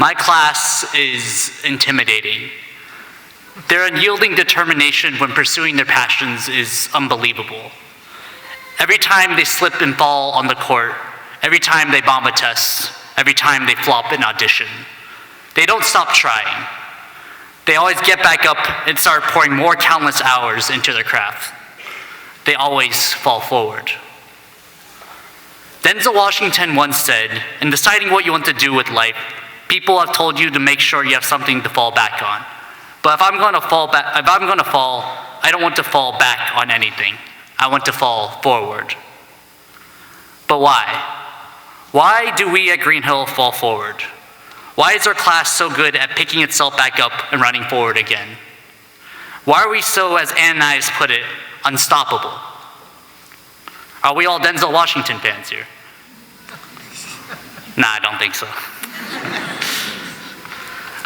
My class is intimidating. Their unyielding determination when pursuing their passions is unbelievable. Every time they slip and fall on the court, every time they bomb a test, every time they flop an audition, they don't stop trying. They always get back up and start pouring more countless hours into their craft. They always fall forward. Denzel Washington once said, in deciding what you want to do with life, people have told you to make sure you have something to fall back on. But if I'm going to fall, I don't want to fall back on anything. I want to fall forward. But why? Why do we at Green Hill fall forward? Why is our class so good at picking itself back up and running forward again? Why are we so, as Ann and I put it, unstoppable? Are we all Denzel Washington fans here? Nah, I don't think so.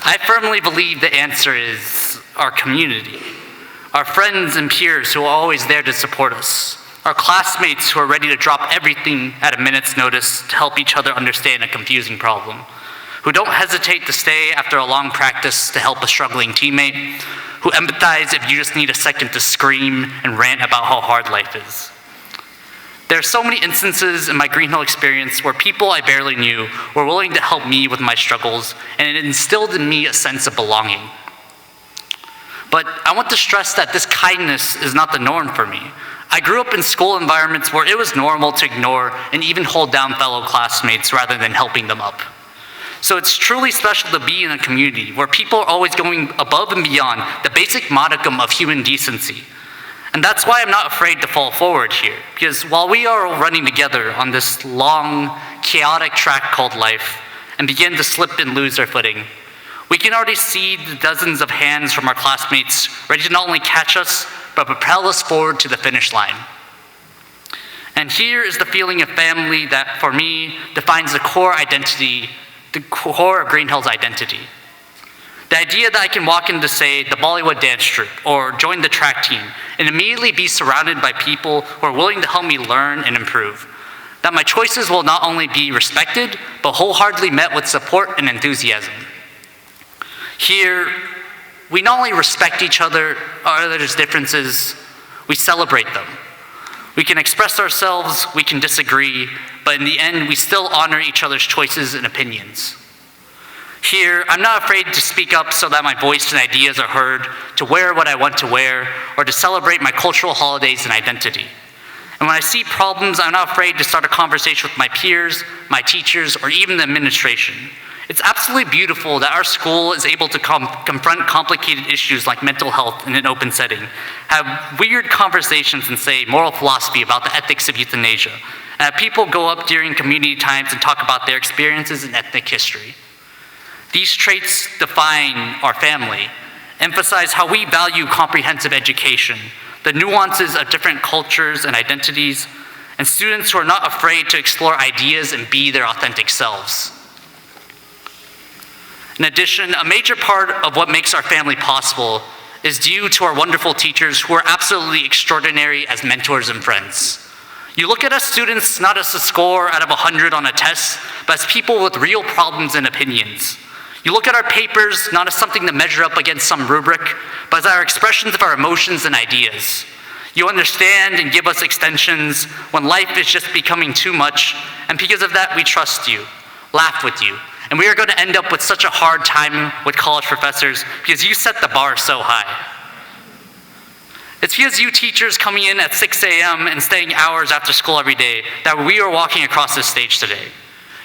I firmly believe the answer is our community, our friends and peers who are always there to support us, our classmates who are ready to drop everything at a minute's notice to help each other understand a confusing problem, who don't hesitate to stay after a long practice to help a struggling teammate, who empathize if you just need a second to scream and rant about how hard life is. There are so many instances in my Green Hill experience where people I barely knew were willing to help me with my struggles, and it instilled in me a sense of belonging. But I want to stress that this kindness is not the norm for me. I grew up in school environments where it was normal to ignore and even hold down fellow classmates rather than helping them up. So it's truly special to be in a community where people are always going above and beyond the basic modicum of human decency. And that's why I'm not afraid to fall forward here, because while we are all running together on this long, chaotic track called life and begin to slip and lose our footing, we can already see the dozens of hands from our classmates ready to not only catch us, but propel us forward to the finish line. And here is the feeling of family that, for me, defines the core of Green Hill's identity. The idea that I can walk into, say, the Bollywood dance troupe or join the track team and immediately be surrounded by people who are willing to help me learn and improve. That my choices will not only be respected, but wholeheartedly met with support and enthusiasm. Here, we not only respect each other, our other's differences, we celebrate them. We can express ourselves, we can disagree, but in the end, we still honor each other's choices and opinions. Here, I'm not afraid to speak up so that my voice and ideas are heard, to wear what I want to wear, or to celebrate my cultural holidays and identity. And when I see problems, I'm not afraid to start a conversation with my peers, my teachers, or even the administration. It's absolutely beautiful that our school is able to confront complicated issues like mental health in an open setting, have weird conversations and say moral philosophy about the ethics of euthanasia, and have people go up during community times and talk about their experiences in ethnic history. These traits define our family, emphasize how we value comprehensive education, the nuances of different cultures and identities, and students who are not afraid to explore ideas and be their authentic selves. In addition, a major part of what makes our family possible is due to our wonderful teachers who are absolutely extraordinary as mentors and friends. You look at us students not as a score out of 100 on a test, but as people with real problems and opinions. You look at our papers not as something to measure up against some rubric, but as our expressions of our emotions and ideas. You understand and give us extensions when life is just becoming too much, and because of that, we trust you, laugh with you, and we are going to end up with such a hard time with college professors because you set the bar so high. It's because you teachers coming in at 6 a.m. and staying hours after school every day that we are walking across this stage today.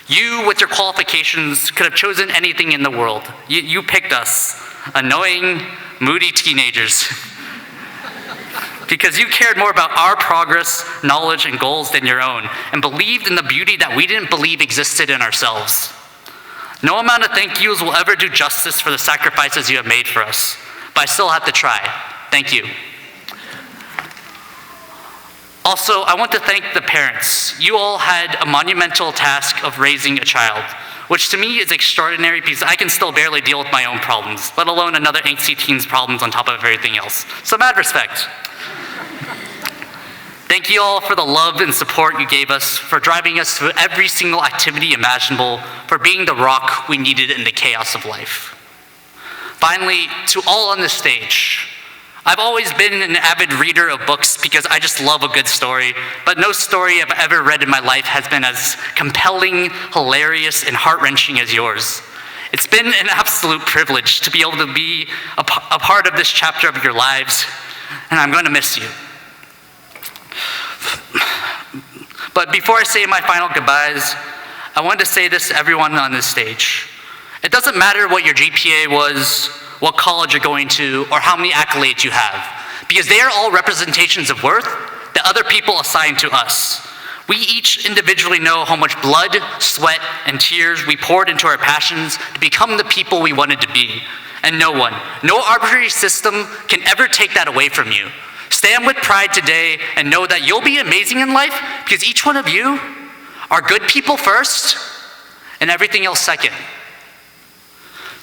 You, with your qualifications, could have chosen anything in the world. You picked us, annoying, moody teenagers, because you cared more about our progress, knowledge, and goals than your own, and believed in the beauty that we didn't believe existed in ourselves. No amount of thank yous will ever do justice for the sacrifices you have made for us, but I still have to try. Thank you. Also, I want to thank the parents. You all had a monumental task of raising a child, which to me is extraordinary because I can still barely deal with my own problems, let alone another angsty teen's problems on top of everything else. So mad respect. Thank you all for the love and support you gave us, for driving us through every single activity imaginable, for being the rock we needed in the chaos of life. Finally, to all on this stage, I've always been an avid reader of books because I just love a good story, but no story I've ever read in my life has been as compelling, hilarious, and heart-wrenching as yours. It's been an absolute privilege to be able to be a part of this chapter of your lives, and I'm going to miss you. But before I say my final goodbyes, I wanted to say this to everyone on this stage. It doesn't matter what your GPA was, what college you're going to, or how many accolades you have, because they are all representations of worth that other people assign to us. We each individually know how much blood, sweat, and tears we poured into our passions to become the people we wanted to be. And no one, no arbitrary system can ever take that away from you. Stand with pride today and know that you'll be amazing in life because each one of you are good people first and everything else second.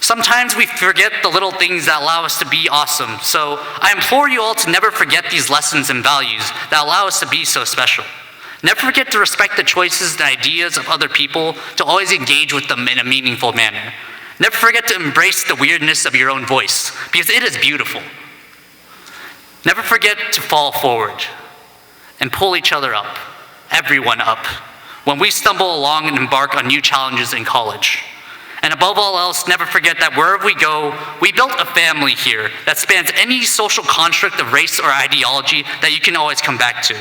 Sometimes we forget the little things that allow us to be awesome, so I implore you all to never forget these lessons and values that allow us to be so special. Never forget to respect the choices and ideas of other people, to always engage with them in a meaningful manner. Never forget to embrace the weirdness of your own voice, because it is beautiful. Never forget to fall forward and pull each other up, everyone up, when we stumble along and embark on new challenges in college. And above all else, never forget that wherever we go, we built a family here that spans any social construct of race or ideology that you can always come back to.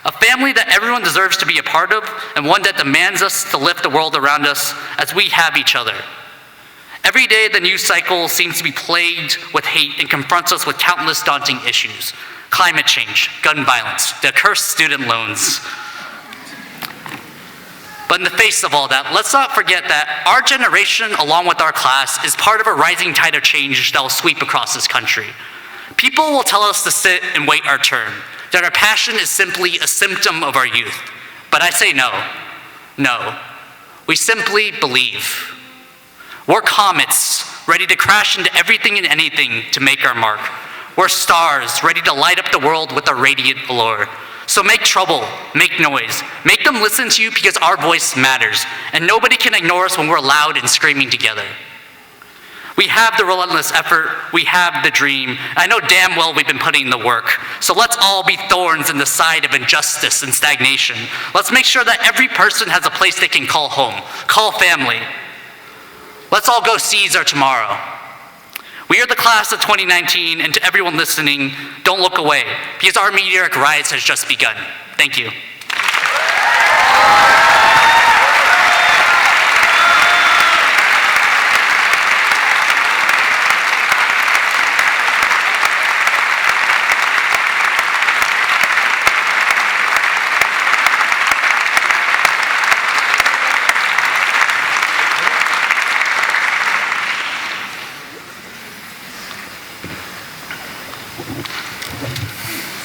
A family that everyone deserves to be a part of, and one that demands us to lift the world around us as we have each other. Every day, the news cycle seems to be plagued with hate and confronts us with countless daunting issues. Climate change, gun violence, the accursed student loans. But in the face of all that, let's not forget that our generation, along with our class, is part of a rising tide of change that will sweep across this country. People will tell us to sit and wait our turn, that our passion is simply a symptom of our youth. But I say no. No. We simply believe. We're comets, ready to crash into everything and anything to make our mark. We're stars, ready to light up the world with our radiant allure. So make trouble, make noise, make them listen to you because our voice matters, and nobody can ignore us when we're loud and screaming together. We have the relentless effort, we have the dream. I know damn well we've been putting in the work. So let's all be thorns in the side of injustice and stagnation. Let's make sure that every person has a place they can call home, call family. Let's all go seize our tomorrow. We are the class of 2019, and to everyone listening, don't look away, because our meteoric rise has just begun. Thank you.